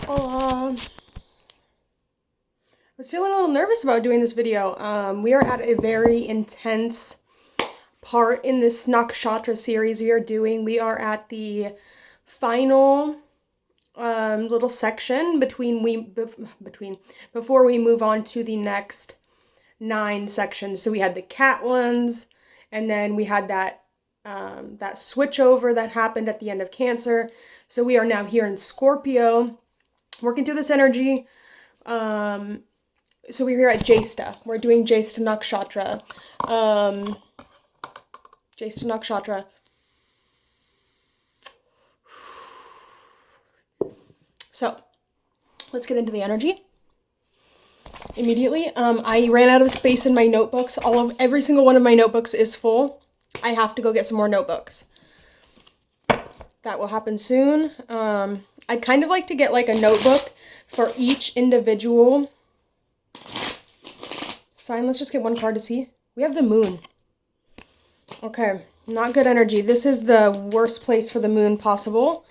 I was feeling a little nervous about doing this video. We are at a very intense part in this nakshatra series we are doing. We are at the final little section before we move on to the next 9 sections. So we had the cat ones, and then we had that switch over that happened at the end of Cancer. So we are now here in Scorpio, working through this energy. So we're here at Jyeshta. We're doing Jyeshta nakshatra. Jyeshta nakshatra. So let's get into the energy immediately. I ran out of space in my notebooks. Every single one of my notebooks is full. I have to go get some more notebooks. That will happen soon. I'd kind of like to get like a notebook for each individual sign. Let's just get one card to see. We have the moon. Okay, not good energy. This is the worst place for the moon possible.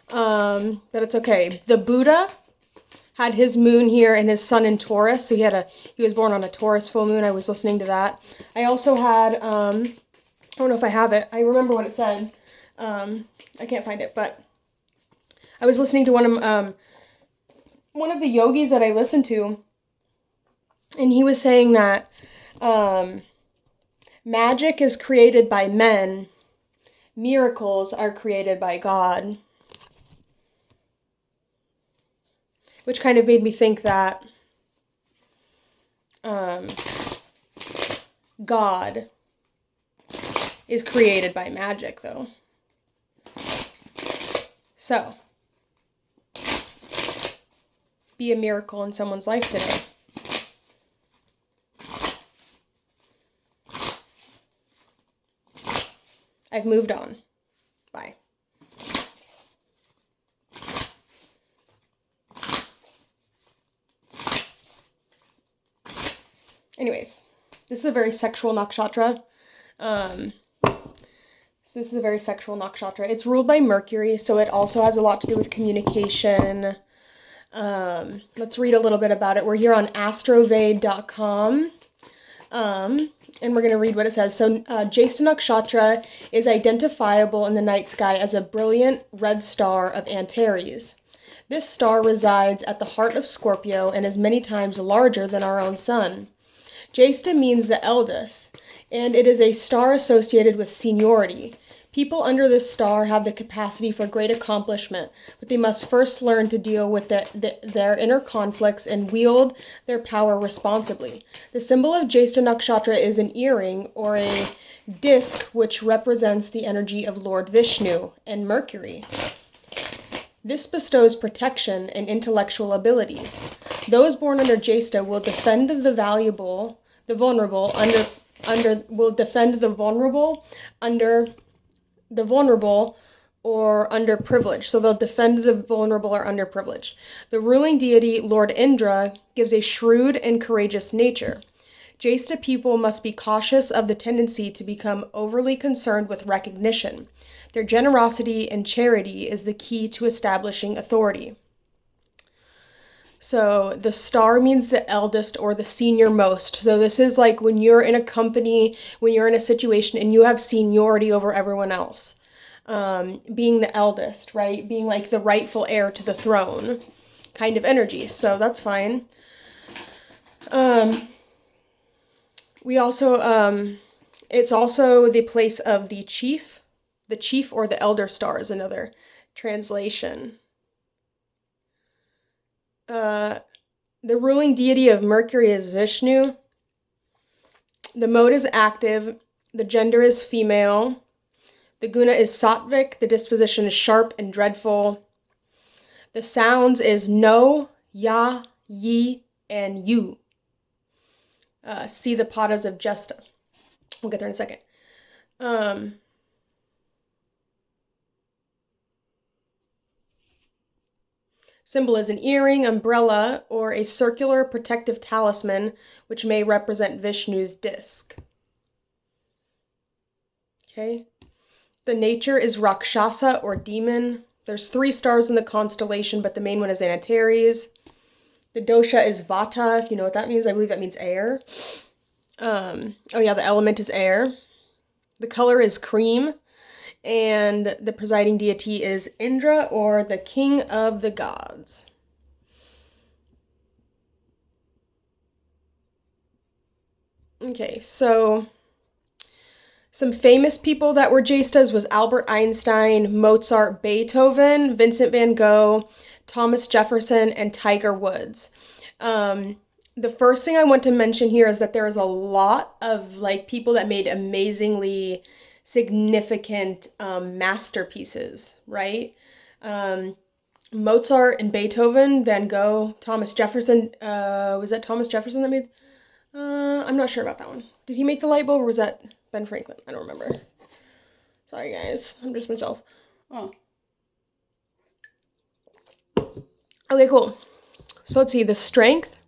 But it's okay. The Buddha had his moon here and his sun in Taurus. So he was born on a Taurus full moon. I was listening to that. I also had, I don't know if I have it. I remember what it said. I can't find it, but I was listening to one of the yogis that I listened to, and he was saying that magic is created by men, miracles are created by God. Which kind of made me think that God is created by magic, though. So, be a miracle in someone's life today. I've moved on. Bye. Anyways, this is a very sexual nakshatra. So this is a very sexual nakshatra. It's ruled by Mercury, so it also has a lot to do with communication. Let's read a little bit about it. We're here on astrovade.com. And we're going to read what it says. So, Jyeshta nakshatra is identifiable in the night sky as a brilliant red star of Antares. This star resides at the heart of Scorpio and is many times larger than our own sun. Jyeshta means the eldest, and it is a star associated with seniority. People under this star have the capacity for great accomplishment, but they must first learn to deal with their inner conflicts and wield their power responsibly. The symbol of Jyeshta nakshatra is an earring or a disc which represents the energy of Lord Vishnu and Mercury. This bestows protection and intellectual abilities. Those born under Jyeshta will defend the vulnerable or underprivileged. So they'll defend the vulnerable or underprivileged. The ruling deity, Lord Indra, gives a shrewd and courageous nature. Jyeshta people must be cautious of the tendency to become overly concerned with recognition. Their generosity and charity is the key to establishing authority. So the star means the eldest or the senior most. So this is like when you're in a company, when you're in a situation and you have seniority over everyone else. Being the eldest, right? Being like the rightful heir to the throne kind of energy. So that's fine. We also, it's also the place of the chief. The chief or the elder star is another translation. The ruling deity of Mercury is Vishnu. The mode is active. The gender is female. The guna is sattvic. The disposition is sharp and dreadful. The sounds is no, ya, yi, and yu. See the padas of Jyeshta. We'll get there in a second. Symbol is an earring, umbrella, or a circular protective talisman, which may represent Vishnu's disc. Okay. The nature is Rakshasa or demon. There's 3 stars in the constellation, but the main one is Antares. The dosha is Vata, if you know what that means. I believe that means air. Oh yeah, the element is air. The color is cream. And the presiding deity is Indra, or the king of the gods. Okay, so some famous people that were Jyeshtas was Albert Einstein, Mozart, Beethoven, Vincent van Gogh, Thomas Jefferson, and Tiger Woods. The first thing I want to mention here is that there is a lot of like people that made amazingly significant masterpieces, right? Mozart and Beethoven, Van Gogh, Thomas Jefferson. Was that Thomas Jefferson that made? I'm not sure about that one. Did he make the light bulb, or was that Ben Franklin? I don't remember. Sorry, guys. I'm just myself. Oh. Okay, cool. So let's see. The strength.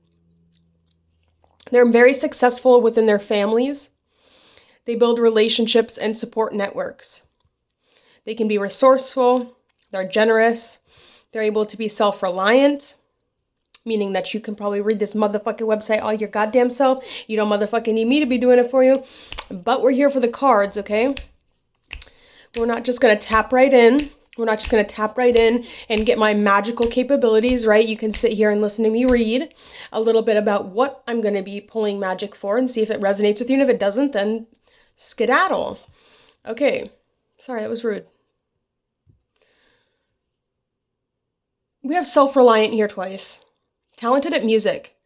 They're very successful within their families. They build relationships and support networks. They can be resourceful. They're generous. They're able to be self-reliant, meaning that you can probably read this motherfucking website all your goddamn self. You don't motherfucking need me to be doing it for you. But we're here for the cards, okay? We're not just going to tap right in. We're not just going to tap right in and get my magical capabilities, right? You can sit here and listen to me read a little bit about what I'm going to be pulling magic for and see if it resonates with you. And if it doesn't, then skedaddle. Okay. Sorry, that was rude. We have self-reliant here twice. Talented at music.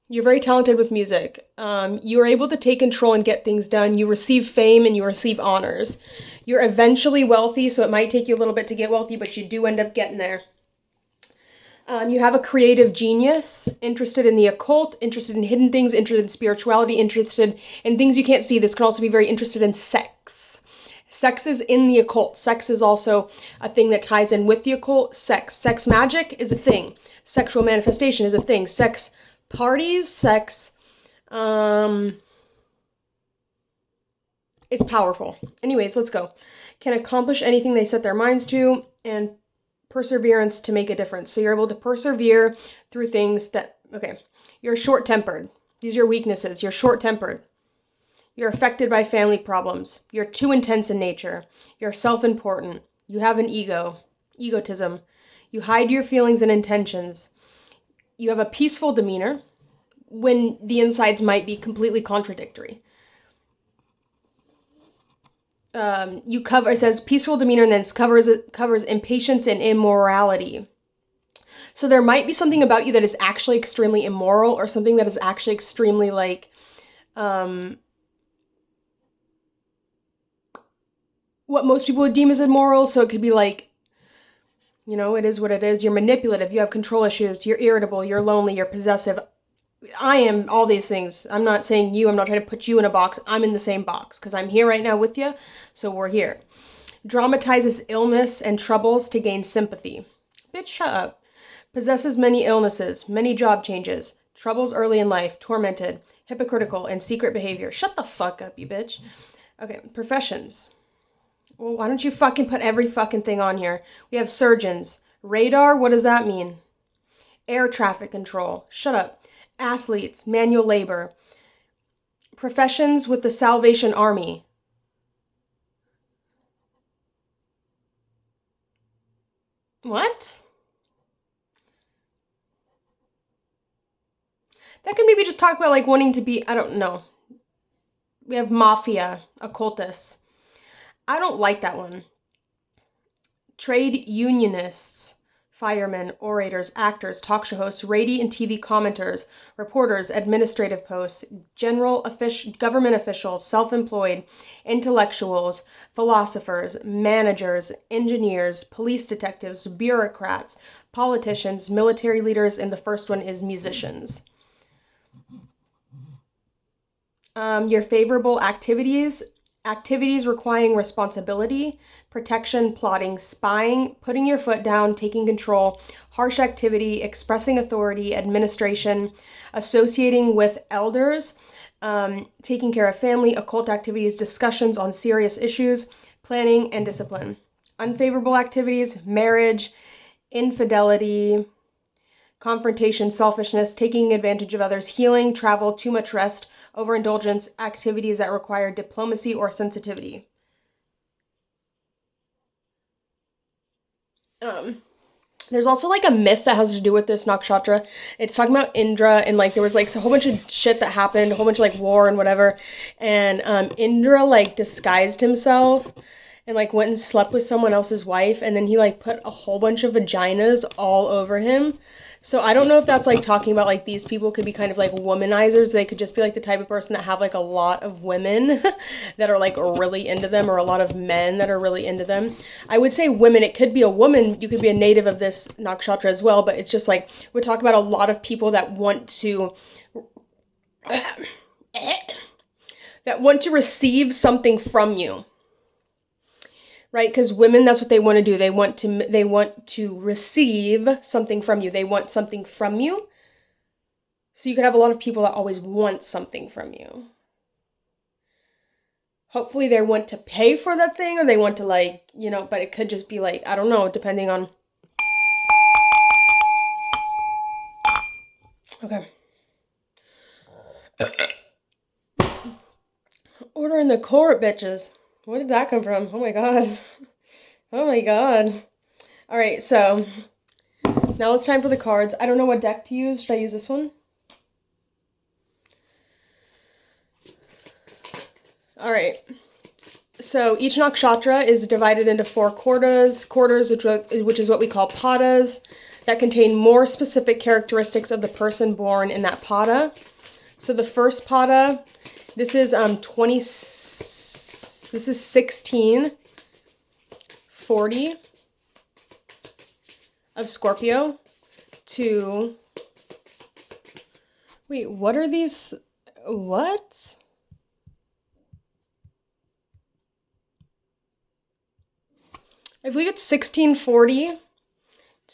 You're very talented with music. You are able to take control and get things done. You receive fame and you receive honors. You're eventually wealthy, so it might take you a little bit to get wealthy, but you do end up getting there. You have a creative genius, interested in the occult, interested in hidden things, interested in spirituality, interested in things you can't see. This can also be very interested in sex. Sex is in the occult. Sex is also a thing that ties in with the occult. Sex magic is a thing. Sexual manifestation is a thing. Sex parties, sex, it's powerful. Anyways, let's go. Can accomplish anything they set their minds to, and perseverance to make a difference. So you're able to persevere through things that, okay, you're short-tempered. These are your weaknesses. You're short-tempered. You're affected by family problems. You're too intense in nature. You're self-important. You have an egotism. You hide your feelings and intentions. You have a peaceful demeanor when the insides might be completely contradictory. It says peaceful demeanor, and then it covers impatience and immorality. So there might be something about you that is actually extremely immoral, or something that is actually extremely like, what most people would deem as immoral. So it could be like, you know, it is what it is. You're manipulative. You have control issues. You're irritable. You're lonely. You're possessive. I am all these things. I'm not saying you. I'm not trying to put you in a box. I'm in the same box because I'm here right now with you. So we're here. Dramatizes illness and troubles to gain sympathy. Bitch, shut up. Possesses many illnesses, many job changes, troubles early in life, tormented, hypocritical, and secret behavior. Shut the fuck up, you bitch. Okay, professions. Well, why don't you fucking put every fucking thing on here? We have surgeons. Radar, what does that mean? Air traffic control. Shut up. Athletes, manual labor. Professions with the Salvation Army. What? That can maybe just talk about like wanting to be, I don't know. We have mafia, occultists. I don't like that one. Trade unionists, firemen, orators, actors, talk show hosts, radio and TV commenters, reporters, administrative posts, government officials, self-employed, intellectuals, philosophers, managers, engineers, police detectives, bureaucrats, politicians, military leaders, and the first one is musicians. Your favorable activities requiring responsibility, protection, plotting, spying, putting your foot down, taking control, harsh activity, expressing authority, administration, associating with elders, taking care of family, occult activities, discussions on serious issues, planning, and discipline. unfavorable activities, marriage, infidelity, confrontation, selfishness, taking advantage of others, healing, travel, too much rest, overindulgence, activities that require diplomacy or sensitivity. There's also like a myth that has to do with this nakshatra. It's talking about Indra, and like there was like a whole bunch of shit that happened, a whole bunch of like war and whatever. And Indra like disguised himself and like went and slept with someone else's wife, and then he like put a whole bunch of vaginas all over him. So I don't know if that's like talking about like these people could be kind of like womanizers. They could just be like the type of person that have like a lot of women that are like really into them, or a lot of men that are really into them. I would say women. It could be a woman. You could be a native of this nakshatra as well, but it's just like we're talking about a lot of people that want to receive something from you. Right? Because women, that's what they want to do. They want to receive something from you. They want something from you. So you could have a lot of people that always want something from you. Hopefully they want to pay for that thing, or they want to like, you know, but it could just be like, I don't know, depending on. Okay. Ordering the court, bitches. Where did that come from? Oh my god. Oh my god. Alright, so now it's time for the cards. I don't know what deck to use. Should I use this one? Alright. So each nakshatra is divided into 4 quarters, which is what we call padas, that contain more specific characteristics of the person born in that pada. So the first pada, this is 1640 of Scorpio to, wait, what are these, what? I believe it's 1640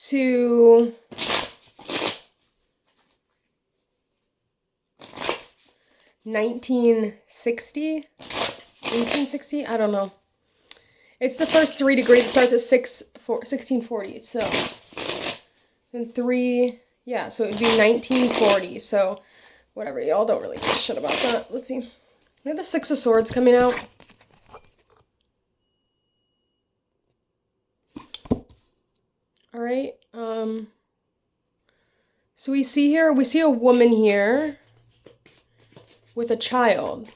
to 1860, I don't know. It's the first 3 degrees. It starts at 1640. So, and 3, yeah, so it would be 1940. So, whatever. Y'all don't really give a shit about that. Let's see. We have the 6 of Swords coming out. All right. So we see a woman here with a child.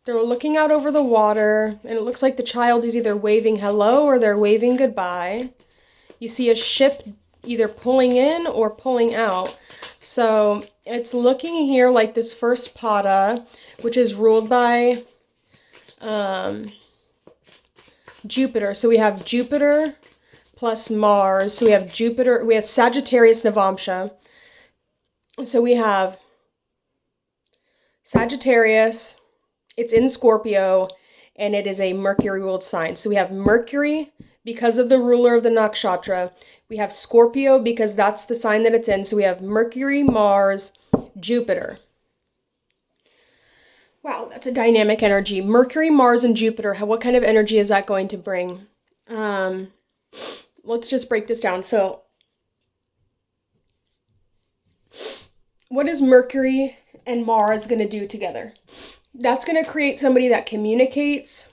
They're looking out over the water, and it looks like the child is either waving hello or they're waving goodbye. You see a ship either pulling in or pulling out. So it's looking here like this first pada, which is ruled by Jupiter. So we have Jupiter plus Mars. So we have Jupiter, we have Sagittarius Navamsha. So we have Sagittarius, it's in Scorpio, and it is a Mercury-ruled sign. So we have Mercury because of the ruler of the nakshatra. We have Scorpio because that's the sign that it's in. So we have Mercury, Mars, Jupiter. Wow, that's a dynamic energy. Mercury, Mars, and Jupiter. What kind of energy is that going to bring? Let's just break this down. So, what is Mercury and Mars going to do together? That's going to create somebody that communicates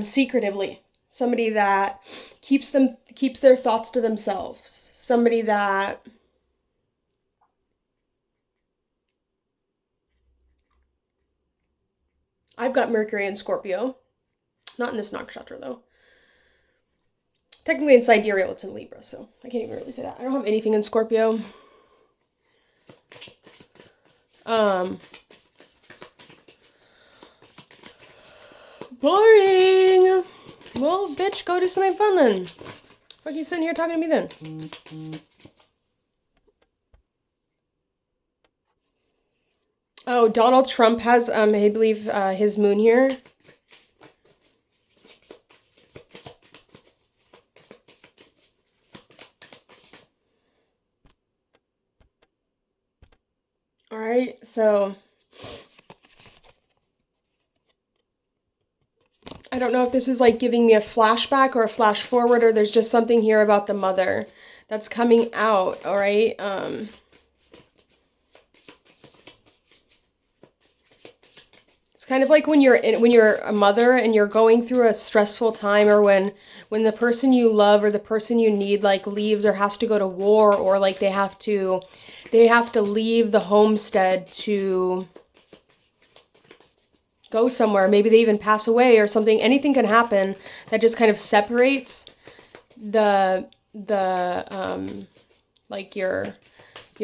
secretively. Somebody that keeps their thoughts to themselves. Somebody that I've got Mercury in Scorpio. Not in this nakshatra, though. Technically in sidereal, it's in Libra, so I can't even really say that. I don't have anything in Scorpio. Boring! Well, bitch, go do something fun then. Fuck you sitting here talking to me then? Oh, Donald Trump has, I believe, his moon here. Alright, so I don't know if this is like giving me a flashback or a flash forward, or there's just something here about the mother that's coming out, all right? It's kind of like when you're a mother and you're going through a stressful time, or when the person you love or the person you need like leaves or has to go to war, or like they have to leave the homestead to go somewhere. Maybe they even pass away or something. Anything can happen that just kind of separates the like your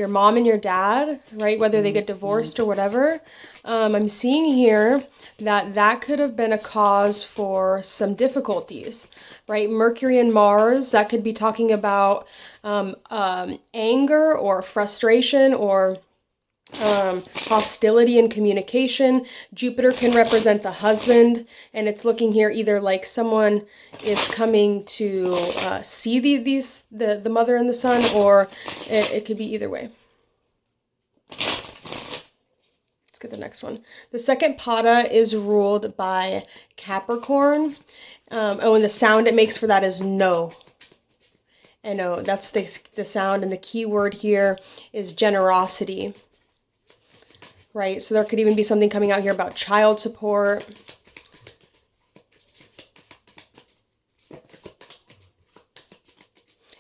mom and your dad, right? Whether they get divorced or whatever. I'm seeing here that could have been a cause for some difficulties, right? Mercury and Mars, that could be talking about anger or frustration or hostility in communication. Jupiter can represent the husband, and it's looking here either like someone is coming to see the mother and the son, or it could be either way. Let's get the next one. The second pada is ruled by Capricorn. Oh, and the sound it makes for that is no. And no, that's the sound, and the key word here is generosity. Right, so there could even be something coming out here about child support.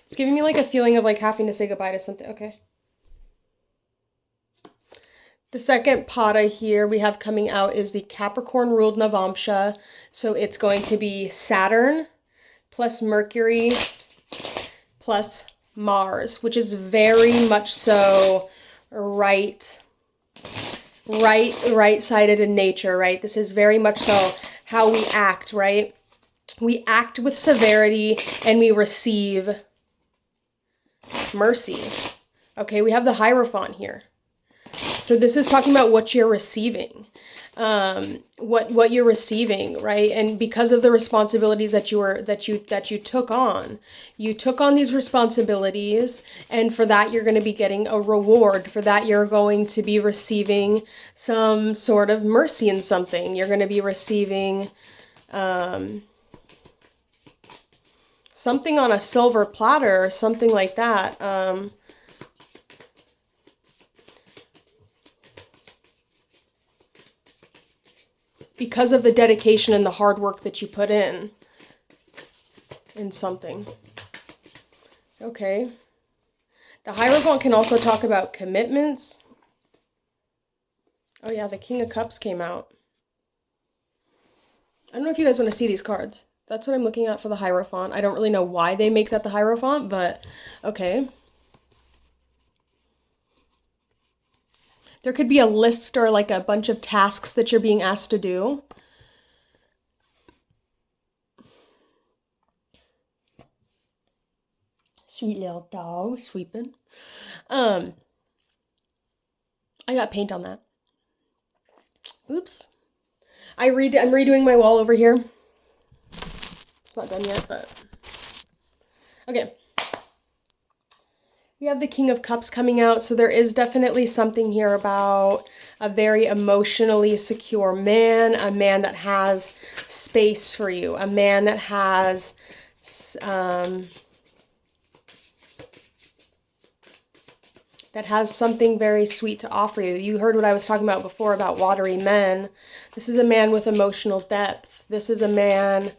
It's giving me like a feeling of like having to say goodbye to something. Okay. The second pada here we have coming out is the Capricorn ruled Navamsha. So it's going to be Saturn plus Mercury plus Mars, which is very much so right-sided in nature, right? This is very much so how we act, right? We act with severity and we receive mercy. Okay, we have the Hierophant here. So this is talking about what you're receiving. What you're receiving, right? And because of the responsibilities that you took on these responsibilities, and for that you're going to be getting a reward. For that you're going to be receiving some sort of mercy in something. You're going to be receiving something on a silver platter or something like that. Because of the dedication and the hard work that you put in something. Okay. The Hierophant can also talk about commitments. Oh yeah, the King of Cups came out. I don't know if you guys want to see these cards. That's what I'm looking at for the Hierophant. I don't really know why they make that the Hierophant, but okay. There could be a list or like a bunch of tasks that you're being asked to do. Sweet little dog sweeping. I got paint on that. Oops. I'm redoing my wall over here. It's not done yet, but okay. We have the King of Cups coming out, so there is definitely something here about a very emotionally secure man, a man that has space for you, a man that has something very sweet to offer you. You heard what I was talking about before about watery men. This is a man with emotional depth. This is a man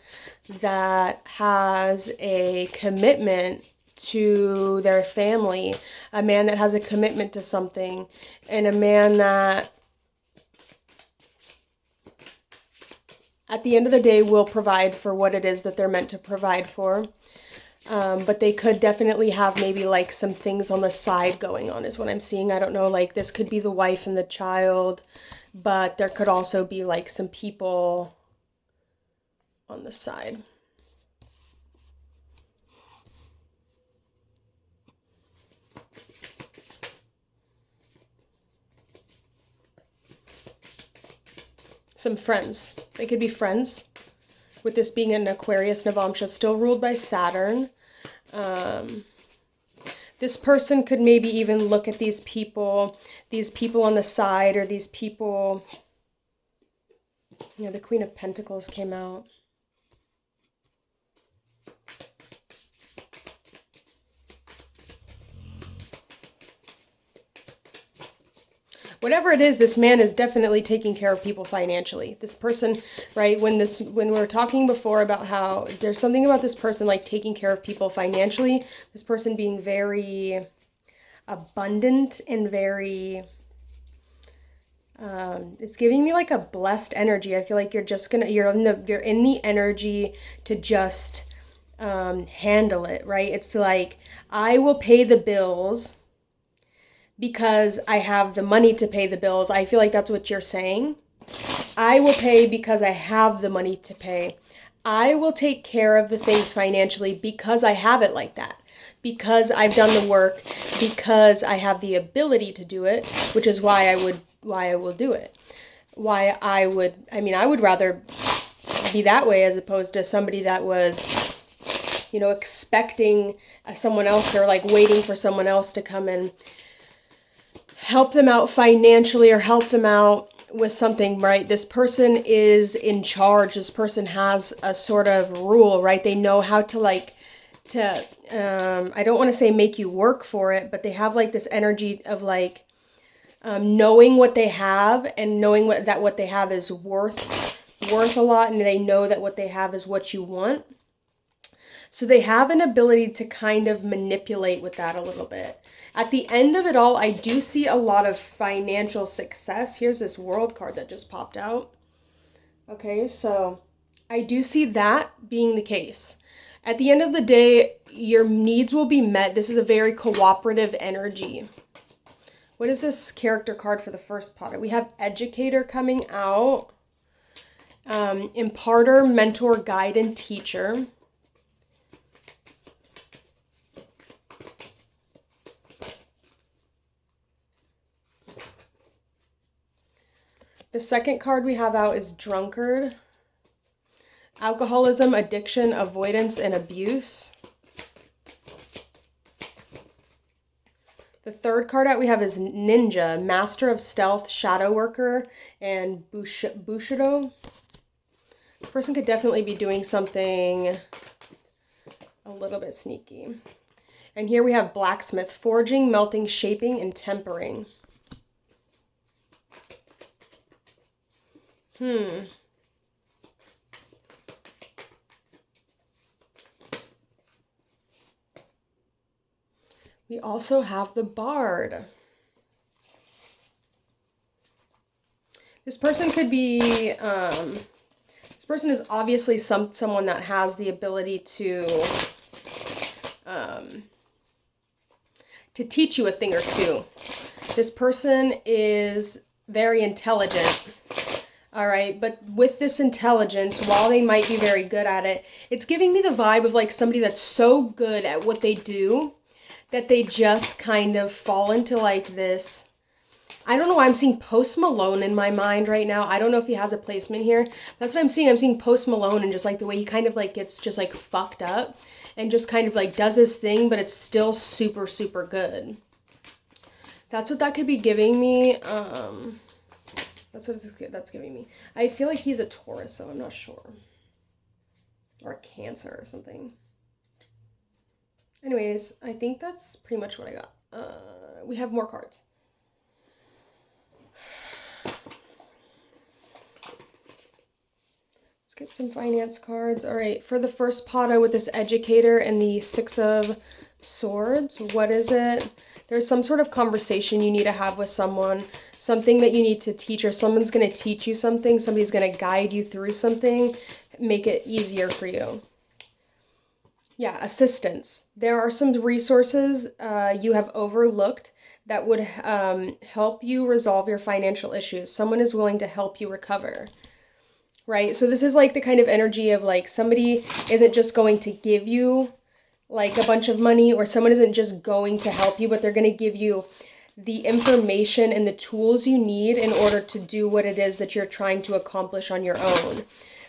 that has a commitment to their family, a man that has a commitment to something, and a man that at the end of the day will provide for what it is that they're meant to provide for. But they could definitely have maybe like some things on the side going on is what I'm seeing. I don't know, like this could be the wife and the child, but there could also be like some people on the side. Some friends. They could be friends. With this being an Aquarius Navamsha, still ruled by Saturn. This person could maybe even look at these people on the side, or these people, you know, the Queen of Pentacles came out. whatever it is, this man is definitely taking care of people financially. This person, right, when we were talking before about how there's something about this person like taking care of people financially, this person being very abundant and very, it's giving me like a blessed energy. I feel like you're in the energy to just handle it, right? It's like, I will pay the bills because I have the money to pay the bills. I feel like that's what you're saying. I will pay because I have the money to pay. I will take care of the things financially because I have it like that. Because I've done the work, because I have the ability to do it, which is why I will do it. I would rather be that way as opposed to somebody that was, expecting someone else, or like waiting for someone else to come and help them out financially or help them out with something, right? This person is in charge. This person has a sort of rule, right? They know how to I don't want to say make you work for it, but they have like this energy of like knowing what they have and knowing what they have is worth a lot, and they know that what they have is what you want. So they have an ability to kind of manipulate with that a little bit. At the end of it all, I do see a lot of financial success. Here's this World card that just popped out. Okay, so I do see that being the case. At the end of the day, your needs will be met. This is a very cooperative energy. What is this character card for the first pot? We have Educator coming out. Imparter, Mentor, Guide, and Teacher. The second card we have out is Drunkard. Alcoholism, addiction, avoidance, and abuse. The third card out we have is Ninja, Master of Stealth, Shadow Worker, and Bushido. This person could definitely be doing something a little bit sneaky. And here we have Blacksmith, Forging, Melting, Shaping, and Tempering. We also have the Bard. This person could be, this person is obviously someone that has the ability to teach you a thing or two. This person is very intelligent. All right, but with this intelligence, while they might be very good at it, it's giving me the vibe of like somebody that's so good at what they do that they just kind of fall into like this. I don't know why I'm seeing Post Malone in my mind right now. I don't know if he has a placement here. That's what I'm seeing. I'm seeing Post Malone and just like the way he kind of like gets just like fucked up and just kind of like does his thing, but it's still super, super good. That's what that could be giving me. That's what that's giving me. I feel like he's a Taurus, so I'm not sure. Or a Cancer or something. Anyways, I think that's pretty much what I got. We have more cards. Let's get some finance cards. All right, for the first pot with this Educator and the Six of Swords, what is it? There's some sort of conversation you need to have with someone, something that you need to teach, or someone's going to teach you something, somebody's going to guide you through something, make it easier for you. Yeah, assistance. There are some resources you have overlooked that would help you resolve your financial issues. Someone is willing to help you recover, right? So this is like the kind of energy of like somebody isn't just going to give you like a bunch of money, or someone isn't just going to help you, but they're going to give you the information and the tools you need in order to do what it is that you're trying to accomplish on your own,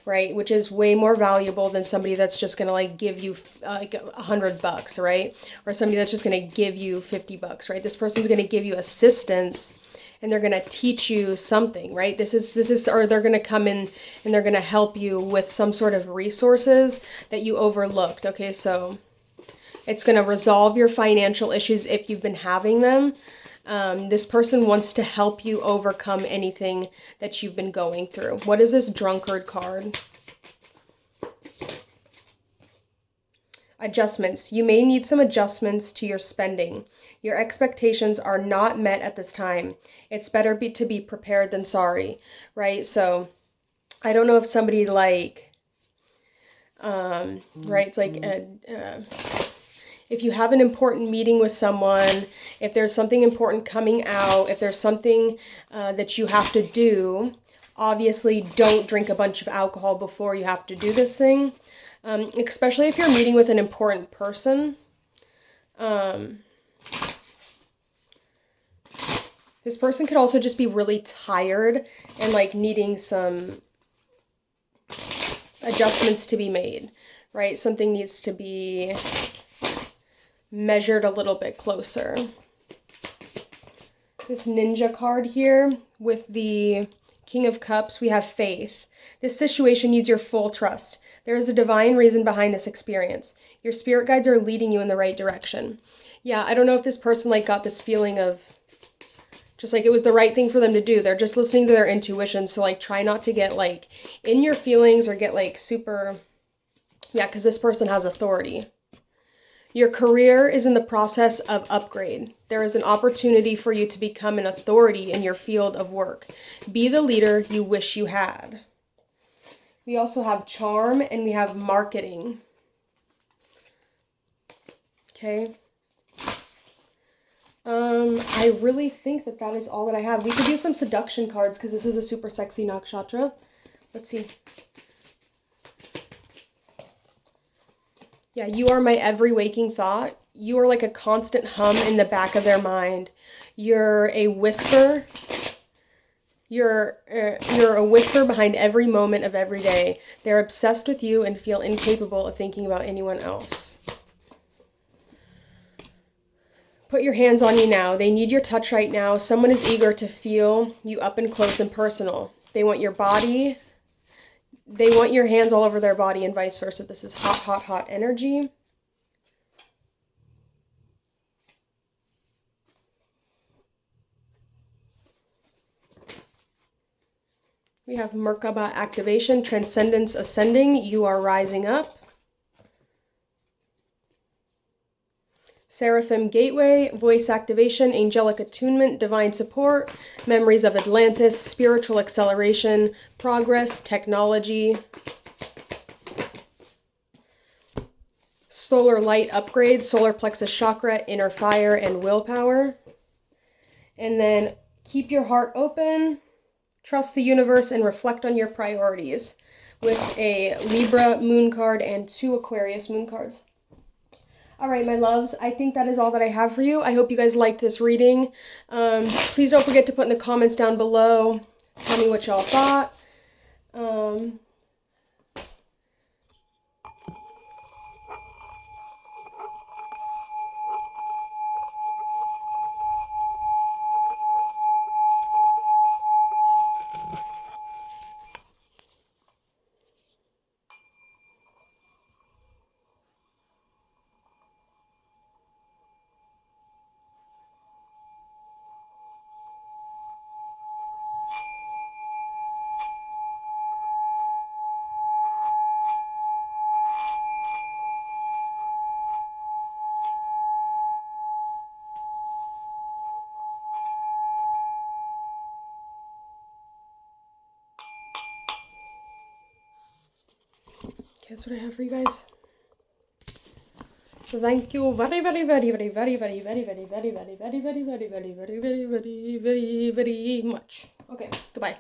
right? Which is way more valuable than somebody that's just going to like give you like $100, right? Or somebody that's just going to give you $50, right? This person's going to give you assistance and they're going to teach you something, right? This is, or they're going to come in and they're going to help you with some sort of resources that you overlooked. Okay, so it's going to resolve your financial issues if you've been having them. This person wants to help you overcome anything that you've been going through. What is this drunkard card? Adjustments. You may need some adjustments to your spending. Your expectations are not met at this time. It's better to be prepared than sorry, right? So I don't know if somebody like, right, it's like, if you have an important meeting with someone, if there's something important coming out, if there's something that you have to do, obviously don't drink a bunch of alcohol before you have to do this thing. Especially if you're meeting with an important person. This person could also just be really tired and like needing some adjustments to be made, right? Something needs to be measured a little bit closer. This Ninja card here with the King of Cups, we have faith. This situation needs your full trust. There is a divine reason behind this experience. Your spirit guides are leading you in the right direction. Yeah, I don't know if this person like got this feeling of just like it was the right thing for them to do. They're just listening to their intuition. So like try not to get like in your feelings or get like super, yeah, because this person has authority. Your career is in the process of upgrade. There is an opportunity for you to become an authority in your field of work. Be the leader you wish you had. We also have charm and we have marketing. Okay. I really think that is all that I have. We could do some seduction cards because this is a super sexy nakshatra. Let's see. Yeah, you are my every waking thought. You are like a constant hum in the back of their mind. You're a whisper. You're a whisper behind every moment of every day. They're obsessed with you and feel incapable of thinking about anyone else. Put your hands on you now. They need your touch right now. Someone is eager to feel you up and close and personal. They want your body. They want your hands all over their body and vice versa. This is hot, hot, hot energy. We have Merkaba activation, transcendence ascending. You are rising up. Seraphim gateway, voice activation, angelic attunement, divine support, memories of Atlantis, spiritual acceleration, progress, technology. Solar light upgrade, solar plexus chakra, inner fire, and willpower. And then keep your heart open, trust the universe, and reflect on your priorities with a Libra moon card and 2 Aquarius moon cards. All right, my loves, I think that is all that I have for you. I hope you guys liked this reading. Please don't forget to put in the comments down below. Tell me what y'all thought. Okay, that's what I have for you guys. So thank you very, very, very, very, very, very, very, very, very, very, very, very, very, very, very, very, very, very, very much. Okay, goodbye.